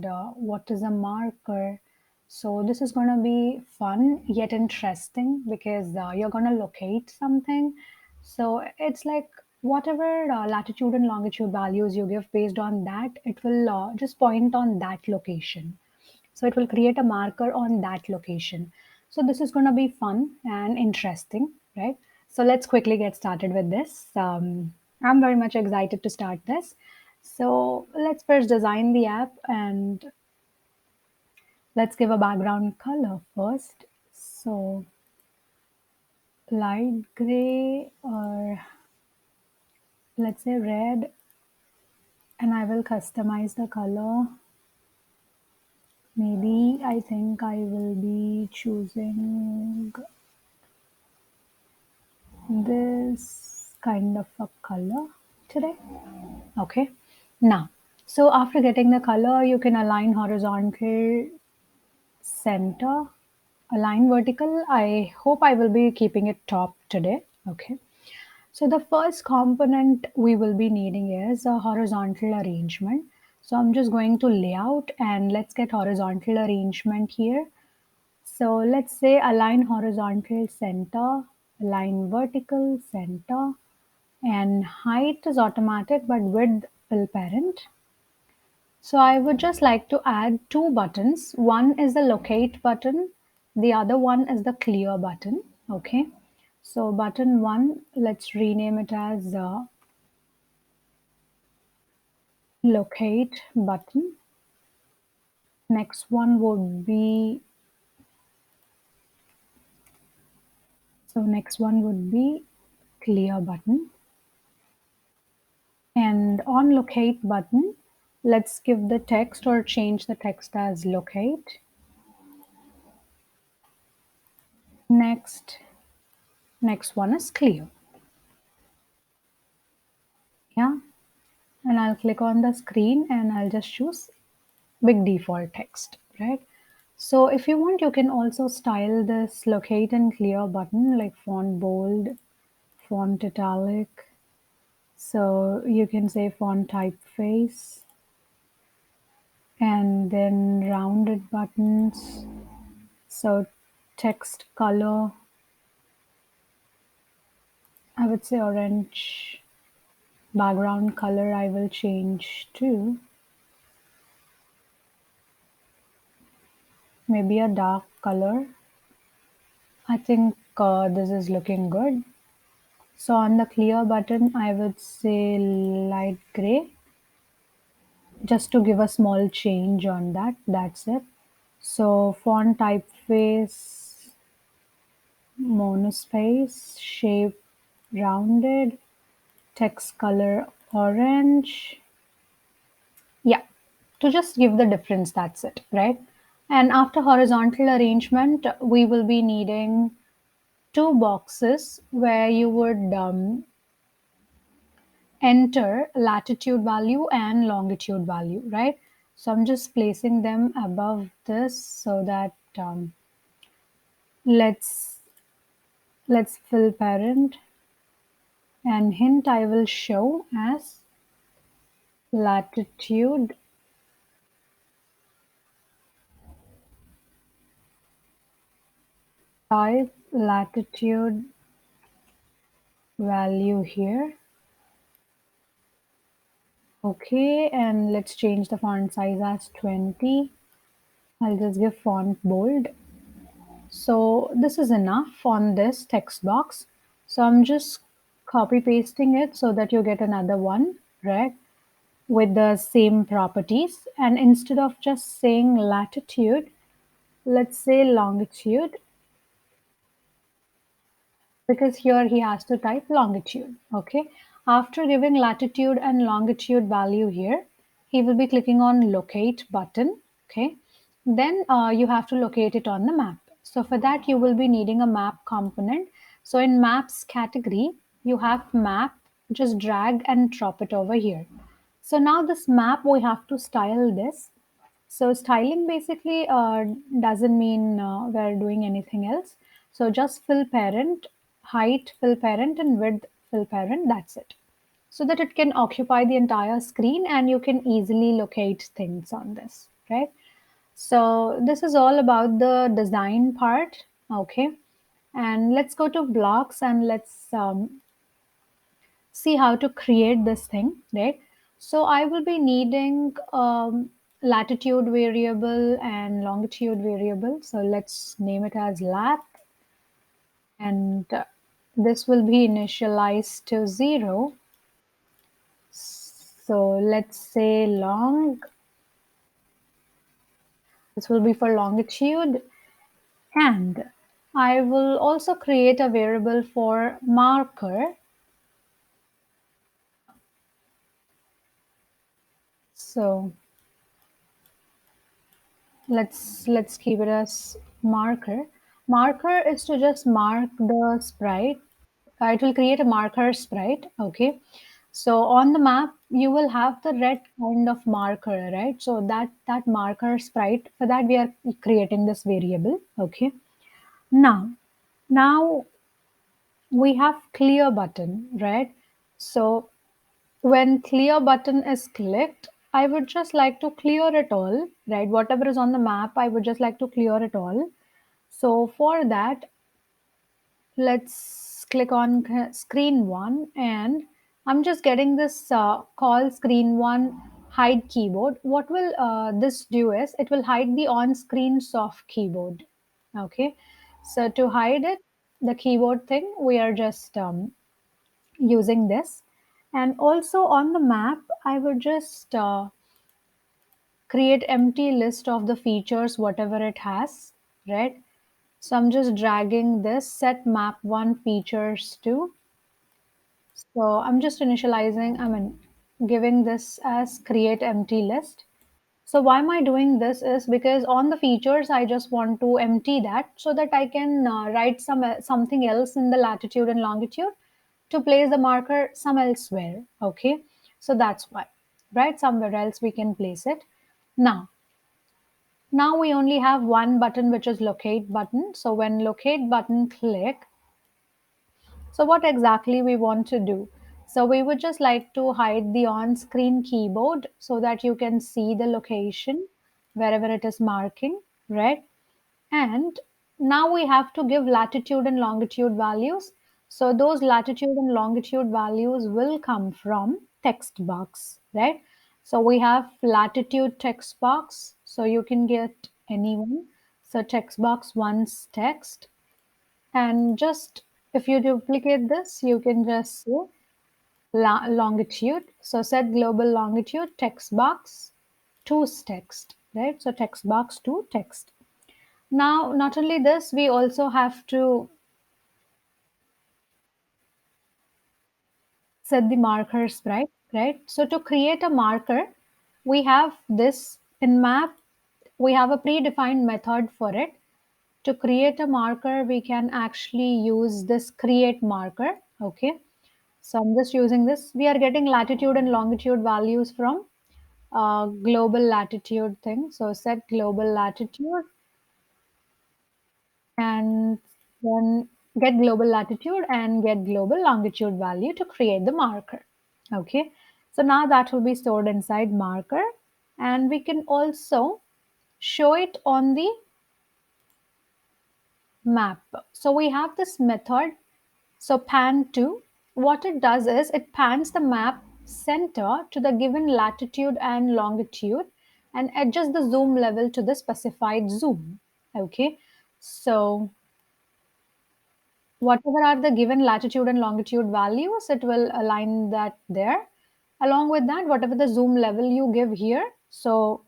what is a marker. So this is going to be fun yet interesting because you're going to locate something. So it's like whatever latitude and longitude values you give, based on that, it will just point on that location. So it will create a marker on that location. So this is going to be fun and interesting, right? So let's quickly get started with this. I'm very much excited to start this. So let's first design the app, and let's give a background color first. So light gray, or let's say red, and I will customize the color. Maybe I think I will be choosing this kind of a color today. Okay. Now, so after getting the color, you can align horizontal, center, align vertical. I hope I will be keeping it top today. Okay. So the first component we will be needing is a horizontal arrangement. So I'm just going to layout, and let's get horizontal arrangement here. So let's say align horizontal, center, align vertical, center, and height is automatic, but width will parent. So I would just like to add two buttons. One is the locate button, the other one is the clear button. Okay. So button one, let's rename it as locate button. Next one would be, next one would be clear button. And on locate button, let's give the text or change the text as locate. Next one is clear. Yeah. And I'll click on the screen and I'll just choose big default text, right? So if you want, you can also style this locate and clear button like font bold, font italic. So you can say font typeface, and then rounded buttons. So text color, I would say orange. Background color I will change to maybe a dark color. I think this is looking good. So on the clear button, I would say light gray, just to give a small change on that. That's it. So font typeface, monospace, shape rounded, text color orange. Yeah, to just give the difference, that's it, right? And after horizontal arrangement, we will be needing two boxes where you would enter latitude value and longitude value, right? So I'm just placing them above this so that let's fill parent, and hint I will show as latitude, type latitude value here. Okay, and let's change the font size as 20. I'll just give font bold. So this is enough on this text box. So I'm just copy pasting it so that you get another one, right? With the same properties. And instead of just saying latitude, let's say longitude, because here he has to type longitude. Okay. After giving latitude and longitude value here, he will be clicking on locate button. Okay. Then you have to locate it on the map. So for that, you will be needing a map component. So in maps category, you have map, just drag and drop it over here. So now this map, we have to style this. So styling basically doesn't mean we're doing anything else. So just fill parent, height fill parent, and width fill parent. That's it. So that it can occupy the entire screen and you can easily locate things on this, right? So this is all about the design part, okay? And let's go to blocks and let's see how to create this thing, right? So I will be needing latitude variable and longitude variable. So let's name it as lat, and this will be initialized to 0. So let's say long, this will be for longitude, and I will also create a variable for marker. So let's keep it as marker. Marker is to just mark the sprite. It will create a marker sprite, okay? So on the map you will have the red kind of marker, right? So that marker sprite, for that we are creating this variable, okay? Now we have clear button, right? So when clear button is clicked, I would just like to clear it all, right? Whatever is on the map, I would just like to clear it all. So for that, let's click on screen one, and I'm just getting this call screen one hide keyboard. What will this do is it will hide the on-screen soft keyboard. Okay, so to hide it, the keyboard thing, we are just using this. And also on the map, I would just create empty list of the features, whatever it has, right? So I'm just dragging this set map one features to. So I'm just initializing, I mean, giving this as create empty list. So why am I doing this is because on the features, I just want to empty that so that I can write something else in the latitude and longitude to place the marker some elsewhere. Okay, so that's why, right? Somewhere else we can place it. Now we only have one button, which is locate button. So when locate button click, so what exactly we want to do? So we would just like to hide the on-screen keyboard so that you can see the location wherever it is marking, right? And now we have to give latitude and longitude values. So those latitude and longitude values will come from text box, right? So we have latitude text box. So you can get anyone. So text box one's text, and just if you duplicate this, you can just say longitude. So set global longitude text box two's text, right? So text box two text. Now, not only this, we also have to set the markers, right? So to create a marker, we have this in map, we have a predefined method for it. To create a marker, we can actually use this create marker, okay? So I'm just using this. We are getting latitude and longitude values from global latitude thing. So set global latitude and then get global latitude and get global longitude value to create the marker. Okay. So now that will be stored inside marker, and we can also show it on the map. So we have this method. So pan to, what it does is it pans the map center to the given latitude and longitude and adjusts the zoom level to the specified zoom. Okay. So whatever are the given latitude and longitude values, it will align that there. Along with that, whatever the zoom level you give here, so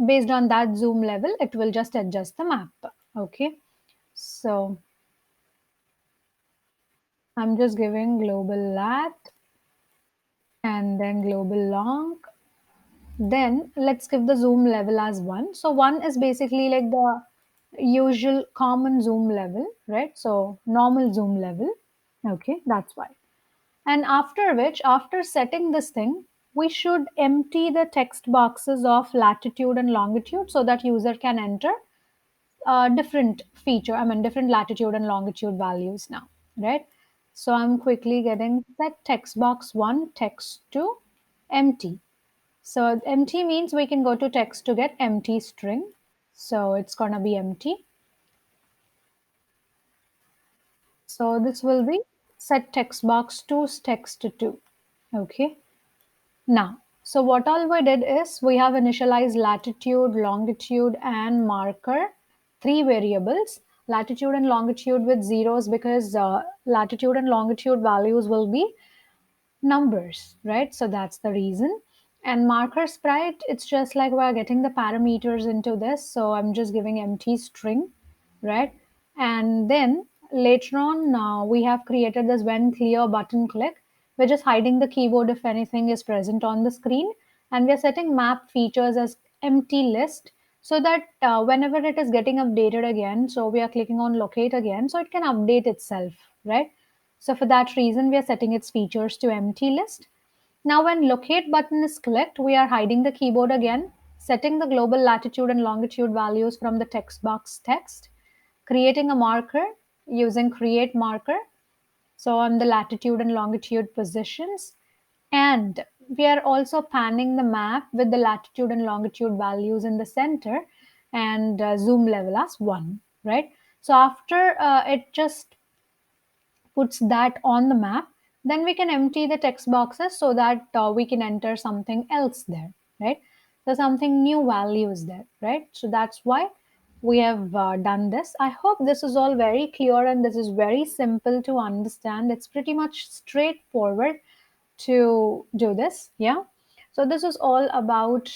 based on that zoom level, it will just adjust the map. Okay. So I'm just giving global lat and then global long. Then let's give the zoom level as 1. So 1 is basically like the usual common zoom level, right? So normal zoom level. Okay, that's why. And after which, after setting this thing, we should empty the text boxes of latitude and longitude so that user can enter different feature, I mean different latitude and longitude values now, right? So I'm quickly getting that text box 1, text 2, empty. So empty means we can go to text to get empty string. So it's gonna be empty. So this will be set text box to text to. Okay. Now, so what all we did is we have initialized latitude, longitude, and marker, three variables, latitude and longitude with zeros because latitude and longitude values will be numbers, right? So that's the reason. And marker sprite, it's just like we're getting the parameters into this. So I'm just giving empty string, right? And then later on, we have created this when clear button click. We're just hiding the keyboard if anything is present on the screen. And we're setting map features as empty list so that whenever it is getting updated again, so we are clicking on locate again, so it can update itself, right? So for that reason, we are setting its features to empty list. Now when locate button is clicked, we are hiding the keyboard again, setting the global latitude and longitude values from the text box text, creating a marker using create marker. So on the latitude and longitude positions. And we are also panning the map with the latitude and longitude values in the center and zoom level as 1, right? So after it just puts that on the map, then we can empty the text boxes so that we can enter something else there, right? So something new value is there, right? So that's why we have done this. I hope this is all very clear and this is very simple to understand. It's pretty much straightforward to do this. Yeah. So this is all about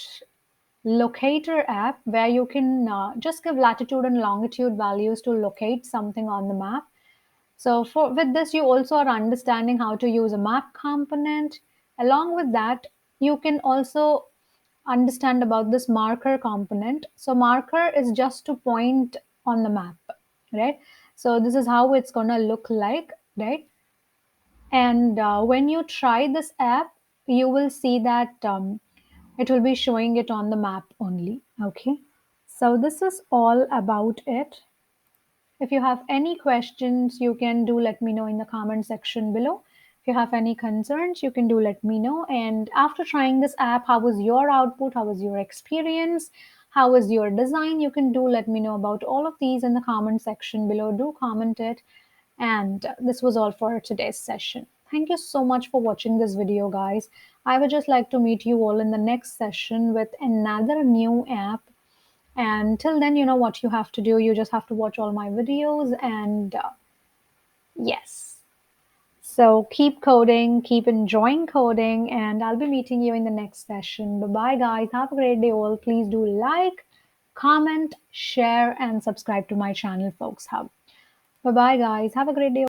Locator app where you can just give latitude and longitude values to locate something on the map. So for with this, you also are understanding how to use a map component. Along with that, you can also understand about this marker component. So marker is just to point on the map, right? So this is how it's gonna look like, right? And when you try this app, you will see that it will be showing it on the map only. Okay. So this is all about it. If you have any questions, you can do let me know in the comment section below. If you have any concerns, you can do let me know. And after trying this app, how was your output? How was your experience? How was your design? You can do let me know about all of these in the comment section below. Do comment it. And this was all for today's session. Thank you so much for watching this video, guys. I would just like to meet you all in the next session with another new app, and till then, you know what you have to do. You just have to watch all my videos and yes. So keep coding, keep enjoying coding, and I'll be meeting you in the next session. Bye bye, guys. Have a great day, all. Please do like, comment, share, and subscribe to my channel, Folks Hub. Bye bye, guys. Have a great day.